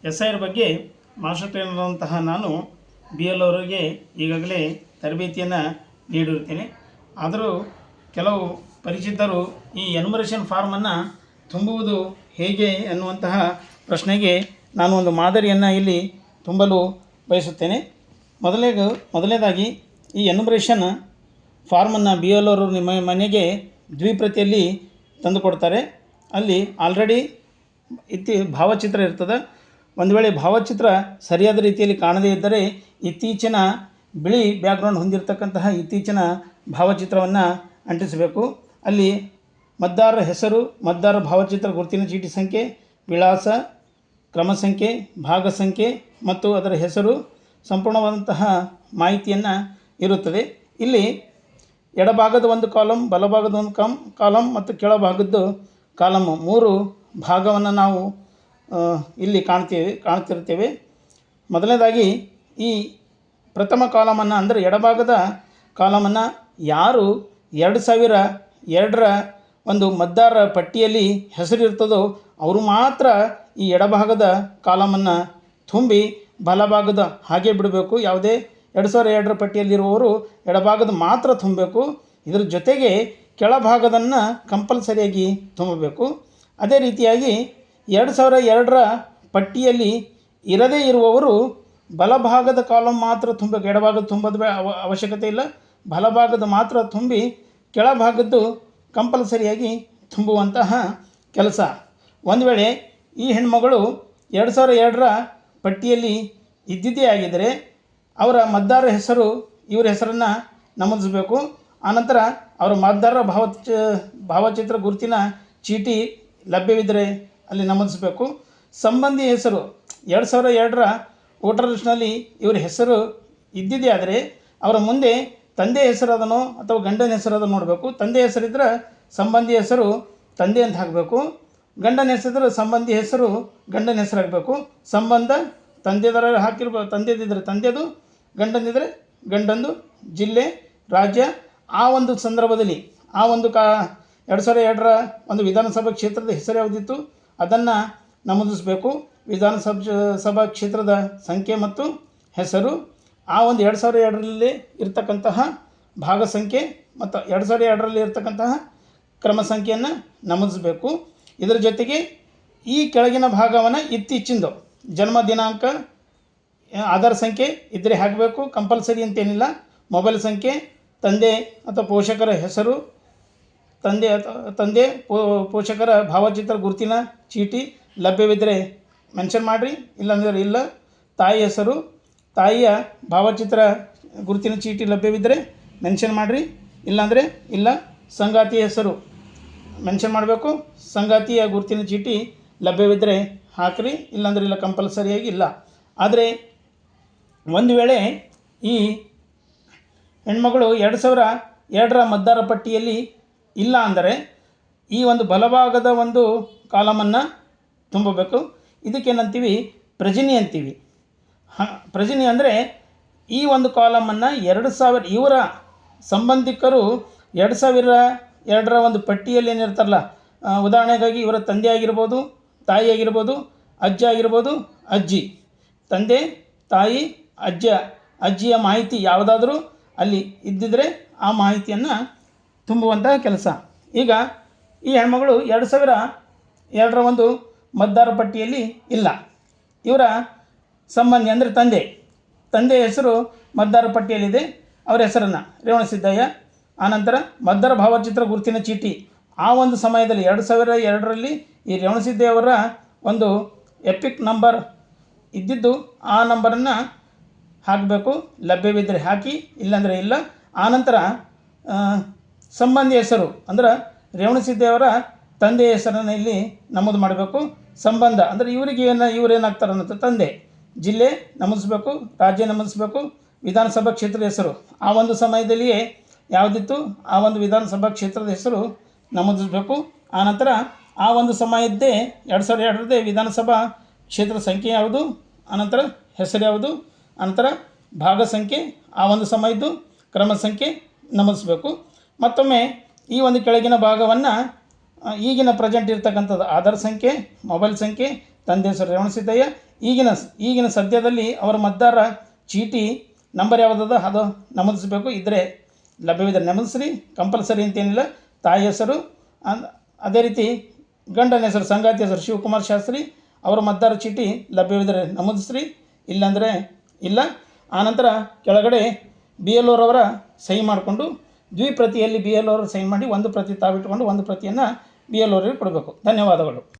S I R ಬಗ್ಗೆ master trainer ಅಂತಹ ನಾನು ಬಿ ಎಲ್ ಅವರಿಗೆ ಈಗಾಗಲೇ ತರಬೇತಿಯನ್ನು ನೀಡಿರುತ್ತೇನೆ. ಆದರೂ ಕೆಲವು ಪರಿಚಿತರು ಈ ಎನ್ಯುಮರೇಷನ್ ಫಾರ್ಮನ್ನು ತುಂಬುವುದು ಹೇಗೆ ಅನ್ನುವಂತಹ ಪ್ರಶ್ನೆಗೆ ನಾನು ಒಂದು ಮಾದರಿಯನ್ನು ಇಲ್ಲಿ ತುಂಬಲು ಬಯಸುತ್ತೇನೆ. ಮೊದಲನೇದಾಗಿ ಈ ಎನ್ಯುಮರೇಷನ್ ಫಾರ್ಮನ್ನು ಬಿ ಎಲ್ ಅವರು ನಿಮ್ಮ ಮನೆಗೆ ದ್ವಿಪ್ರತಿಯಲ್ಲಿ ತಂದು ಕೊಡ್ತಾರೆ. ಅಲ್ಲಿ ಆಲ್ರೆಡಿ ಭಾವಚಿತ್ರ ಇರ್ತದೆ. ಒಂದು ವೇಳೆ ಭಾವಚಿತ್ರ ಸರಿಯಾದ ರೀತಿಯಲ್ಲಿ ಕಾಣದೇ ಇದ್ದರೆ ಇತ್ತೀಚಿನ ಬಿಳಿ ಬ್ಯಾಕ್ಗ್ರೌಂಡ್ ಹೊಂದಿರತಕ್ಕಂತಹ ಇತ್ತೀಚಿನ ಭಾವಚಿತ್ರವನ್ನು ಅಂಟಿಸಬೇಕು. ಅಲ್ಲಿ ಮತದಾರರ ಹೆಸರು, ಮತದಾರರ ಭಾವಚಿತ್ರ, ಗುರುತಿನ ಚೀಟಿ ಸಂಖ್ಯೆ, ವಿಳಾಸ, ಕ್ರಮ ಸಂಖ್ಯೆ, ಭಾಗ ಸಂಖ್ಯೆ ಮತ್ತು ಅದರ ಹೆಸರು ಸಂಪೂರ್ಣವಾದಂತಹ ಮಾಹಿತಿಯನ್ನು ಇರುತ್ತದೆ. ಇಲ್ಲಿ ಎಡಭಾಗದ ಒಂದು ಕಾಲಮ್, ಬಲಭಾಗದ ಒಂದು ಕಾಲಮ್ ಮತ್ತು ಕೆಳಭಾಗದ್ದು ಕಾಲಮ್ 3 ಭಾಗವನ್ನು ನಾವು ಇಲ್ಲಿ ಕಾಣ್ತಿರ್ತೇವೆ. ಮೊದಲನೇದಾಗಿ ಈ ಪ್ರಥಮ ಕಾಲಮನ್ನು ಅಂದರೆ ಎಡಭಾಗದ ಕಾಲಮನ್ನು ಯಾರು 2002ರ ಒಂದು ಮತದಾರರ ಪಟ್ಟಿಯಲ್ಲಿ ಹೆಸರಿರ್ತದೋ ಅವರು ಮಾತ್ರ ಈ ಎಡಭಾಗದ ಕಾಲಮನ್ನು ತುಂಬಿ ಬಲಭಾಗದ ಹಾಗೆ ಬಿಡಬೇಕು. ಯಾವುದೇ 2002ರ ಪಟ್ಟಿಯಲ್ಲಿರುವವರು ಎಡಭಾಗದ ಮಾತ್ರ ತುಂಬಬೇಕು. ಇದರ ಜೊತೆಗೆ ಕೆಳಭಾಗದನ್ನು ಕಂಪಲ್ಸರಿಯಾಗಿ ತುಂಬಬೇಕು. ಅದೇ ರೀತಿಯಾಗಿ 2002ರ ಪಟ್ಟಿಯಲ್ಲಿ ಇರದೇ ಇರುವವರು ಬಲಭಾಗದ ಕಾಲಮ್ ಮಾತ್ರ ತುಂಬಬೇಕು. ಎಡಭಾಗದ ತುಂಬೋದು ಅವಶ್ಯಕತೆ ಇಲ್ಲ. ಬಲಭಾಗದ ಮಾತ್ರ ತುಂಬಿ ಕೆಳಭಾಗದ್ದು ಕಂಪಲ್ಸರಿಯಾಗಿ ತುಂಬುವಂತಹ ಕೆಲಸ. ಒಂದು ವೇಳೆ ಈ ಹೆಣ್ಮಗಳು 2002ರ ಪಟ್ಟಿಯಲ್ಲಿ ಇದ್ದಿದ್ದೇ ಆಗಿದ್ದರೆ ಅವರ ಮತದಾರರ ಹೆಸರು ಇವರ ಹೆಸರನ್ನು ನಮೂದಿಸಬೇಕು. ಆನಂತರ ಅವರ ಮತದಾರರ ಭಾವಚಿತ್ರ, ಗುರುತಿನ ಚೀಟಿ ಲಭ್ಯವಿದ್ದರೆ ಅಲ್ಲಿ ನಮೂದಿಸಬೇಕು. ಸಂಬಂಧಿ ಹೆಸರು 2002ರ ವೋಟರ್ ಲಿಸ್ಟ್ನಲ್ಲಿ ಇವರ ಹೆಸರು ಇದ್ದಿದ್ದೇ ಆದರೆ ಅವರ ಮುಂದೆ ತಂದೆ ಹೆಸರದನೋ ಅಥವಾ ಗಂಡನ ಹೆಸರದನ್ನು ನೋಡಬೇಕು. ತಂದೆ ಹೆಸರಿದ್ದರೆ ಸಂಬಂಧಿ ಹೆಸರು ತಂದೆ ಅಂತ ಹಾಕಬೇಕು. ಗಂಡನ ಹೆಸರಿದ್ರೆ ಸಂಬಂಧಿ ಹೆಸರು ಗಂಡನ ಹೆಸರು ಹಾಕಬೇಕು. ಸಂಬಂಧ ತಂದೆದರ ಹಾಕಿರ್ಬೋದು, ತಂದೆದಿದ್ದರೆ ತಂದೆದು, ಗಂಡನಿದ್ರೆ ಗಂಡಂದು, ಜಿಲ್ಲೆ, ರಾಜ್ಯ, ಆ ಒಂದು ಸಂದರ್ಭದಲ್ಲಿ ಆ ಒಂದು 2002ರ ಒಂದು ವಿಧಾನಸಭಾ ಕ್ಷೇತ್ರದ ಹೆಸರು ಯಾವುದಿತ್ತು ಅದನ್ನು ನಮೂದಿಸಬೇಕು. ವಿಧಾನಸಭಾ ಕ್ಷೇತ್ರದ ಸಂಖ್ಯೆ ಮತ್ತು ಹೆಸರು, ಆ ಒಂದು 2002ರಲ್ಲಿ ಇರ್ತಕ್ಕಂತಹ ಭಾಗ ಸಂಖ್ಯೆ ಮತ್ತು 2002ರಲ್ಲಿ ಇರ್ತಕ್ಕಂತಹ ಕ್ರಮ ಸಂಖ್ಯೆಯನ್ನು ನಮೂದಿಸಬೇಕು. ಇದರ ಜೊತೆಗೆ ಈ ಕೆಳಗಿನ ಭಾಗವನ್ನು ಇತ್ತೀಚಿಂದು ಜನ್ಮ ದಿನಾಂಕ, ಆಧಾರ್ ಸಂಖ್ಯೆ ಇದ್ದರೆ ಹಾಕಬೇಕು. ಕಂಪಲ್ಸರಿ ಅಂತೇನಿಲ್ಲ. ಮೊಬೈಲ್ ಸಂಖ್ಯೆ, ತಂದೆ ಅಥವಾ ಪೋಷಕರ ಹೆಸರು, ತಂದೆ ಪೋಷಕರ ಭಾವಚಿತ್ರ, ಗುರುತಿನ ಚೀಟಿ ಲಭ್ಯವಿದ್ದರೆ ಮೆನ್ಷನ್ ಮಾಡಿರಿ, ಇಲ್ಲಾಂದರೆ ಇಲ್ಲ. ತಾಯಿ ಹೆಸರು, ತಾಯಿಯ ಭಾವಚಿತ್ರ, ಗುರುತಿನ ಚೀಟಿ ಲಭ್ಯವಿದ್ದರೆ ಮೆನ್ಷನ್ ಮಾಡಿರಿ, ಇಲ್ಲಾಂದರೆ ಇಲ್ಲ. ಸಂಗಾತಿಯ ಹೆಸರು ಮೆನ್ಷನ್ ಮಾಡಬೇಕು. ಸಂಗಾತಿಯ ಗುರುತಿನ ಚೀಟಿ ಲಭ್ಯವಿದ್ದರೆ ಹಾಕಿರಿ, ಇಲ್ಲಾಂದರೆ ಇಲ್ಲ, ಕಂಪಲ್ಸರಿಯಾಗಿ ಇಲ್ಲ. ಆದರೆ ಒಂದು ವೇಳೆ ಈ ಹೆಣ್ಮಗಳು 2002ರ ಮತದಾರರ ಪಟ್ಟಿಯಲ್ಲಿ ಇಲ್ಲ ಅಂದರೆ ಈ ಒಂದು ಬಲಭಾಗದ ಒಂದು ಕಾಲಮನ್ನು ತುಂಬಬೇಕು. ಇದಕ್ಕೇನಂತೀವಿ? ಪ್ರಜಿನಿ ಅಂತೀವಿ. ಪ್ರಜಿನಿ ಅಂದರೆ ಈ ಒಂದು ಕಾಲಮನ್ನು 2000 ಇವರ ಸಂಬಂಧಿಕರು 2002ರ ಒಂದು ಪಟ್ಟಿಯಲ್ಲಿ ಏನಿರ್ತಾರಲ್ಲ, ಉದಾಹರಣೆಗಾಗಿ ಇವರ ತಂದೆ ಆಗಿರ್ಬೋದು, ತಾಯಿ ಆಗಿರ್ಬೋದು, ಅಜ್ಜ ಆಗಿರ್ಬೋದು, ಅಜ್ಜಿ, ತಂದೆ, ತಾಯಿ, ಅಜ್ಜಿಯ ಮಾಹಿತಿ ಯಾವುದಾದ್ರೂ ಅಲ್ಲಿ ಇದ್ದಿದ್ದರೆ ಆ ಮಾಹಿತಿಯನ್ನು ತುಂಬುವಂತಹ ಕೆಲಸ. ಈಗ ಈ ಹೆಣ್ಮಗಳು 2002ರ ಒಂದು ಮತದಾರರ ಪಟ್ಟಿಯಲ್ಲಿ ಇಲ್ಲ. ಇವರ ಸಂಬಂಧಿ ಅಂದರೆ ತಂದೆಯ ಹೆಸರು ಮತದಾರರ ಪಟ್ಟಿಯಲ್ಲಿದೆ. ಅವರ ಹೆಸರನ್ನು ರೇವಣಸಿದ್ದಯ್ಯ. ಆನಂತರ ಮತದಾರ ಭಾವಚಿತ್ರ, ಗುರುತಿನ ಚೀಟಿ ಆ ಒಂದು ಸಮಯದಲ್ಲಿ 2002ರಲ್ಲಿ ಈ ರೇವಣಸಿದ್ದಯ್ಯವರ ಒಂದು ಎಪಿಕ್ ನಂಬರ್ ಇದ್ದಿದ್ದು ಆ ನಂಬರನ್ನು ಹಾಕಬೇಕು. ಲಭ್ಯವಿದ್ದರೆ ಹಾಕಿ, ಇಲ್ಲಾಂದರೆ ಇಲ್ಲ. ಆನಂತರ ಸಂಬಂಧಿ ಹೆಸರು ಅಂದರೆ ರೇವಣಸಿದ್ದಯ್ಯವರ ತಂದೆಯ ಹೆಸರನ್ನು ಇಲ್ಲಿ ನಮೂದು ಮಾಡಬೇಕು. ಸಂಬಂಧ ಅಂದರೆ ಇವರೇನಾಗ್ತಾರೆ ಅನ್ನೋದು ತಂದೆ, ಜಿಲ್ಲೆ ನಮೂದಿಸಬೇಕು, ರಾಜ್ಯ ನಮೂದಿಸಬೇಕು, ವಿಧಾನಸಭಾ ಕ್ಷೇತ್ರದ ಹೆಸರು ಆ ಒಂದು ಸಮಯದಲ್ಲಿಯೇ ಯಾವುದಿತ್ತು ಆ ಒಂದು ವಿಧಾನಸಭಾ ಕ್ಷೇತ್ರದ ಹೆಸರು ನಮೂದಿಸಬೇಕು. ಆನಂತರ ಆ ಒಂದು ಸಮಯದ್ದೇ 2002ರದ್ದೇ ವಿಧಾನಸಭಾ ಕ್ಷೇತ್ರದ ಸಂಖ್ಯೆ ಯಾವುದು, ಅನಂತರ ಹೆಸರು ಯಾವುದು, ಅನಂತರ ಭಾಗ ಸಂಖ್ಯೆ, ಆ ಒಂದು ಸಮಯದ್ದು ಕ್ರಮ ಸಂಖ್ಯೆ ನಮೂದಿಸಬೇಕು. ಮತ್ತೊಮ್ಮೆ ಈ ಒಂದು ಕೆಳಗಿನ ಭಾಗವನ್ನು ಈಗಿನ ಪ್ರೆಸೆಂಟ್ ಇರ್ತಕ್ಕಂಥದ್ದು ಆಧಾರ್ ಸಂಖ್ಯೆ, ಮೊಬೈಲ್ ಸಂಖ್ಯೆ, ತಂದೆ ಹೆಸರು ರೇವಣಸಿದ್ದಯ್ಯ ಈಗಿನ ಸದ್ಯದಲ್ಲಿ ಅವರ ಮತದಾರ ಚೀಟಿ ನಂಬರ್ ಯಾವುದದ ಅದು ನಮೂದಿಸಬೇಕು. ಇದ್ದರೆ ಲಭ್ಯವಿದ್ದರೆ ನಮೂದಿಸ್ರಿ, ಕಂಪಲ್ಸರಿ ಅಂತೇನಿಲ್ಲ. ತಾಯಿ ಹೆಸರು, ಅದೇ ರೀತಿ ಗಂಡನ ಹೆಸರು, ಸಂಗಾತಿ ಹೆಸರು ಶಿವಕುಮಾರ್ ಶಾಸ್ತ್ರಿ, ಅವರ ಮತದಾರ ಚೀಟಿ ಲಭ್ಯವಿದ್ದರೆ ನಮೂದಿಸ್ರಿ, ಇಲ್ಲಾಂದರೆ ಇಲ್ಲ. ಆನಂತರ ಕೆಳಗಡೆ BLO ರವರ ಸಹಿ ಮಾಡಿಕೊಂಡು ದ್ವಿಪ್ರತಿಯಲ್ಲಿ BLO ಅವರು ಸಹಿ ಮಾಡಿ ಒಂದು ಪ್ರತಿ ತಾವಿಟ್ಟುಕೊಂಡು ಒಂದು ಪ್ರತಿಯನ್ನು BLO ಅವರಿಗೆ ಕೊಡಬೇಕು. ಧನ್ಯವಾದಗಳು.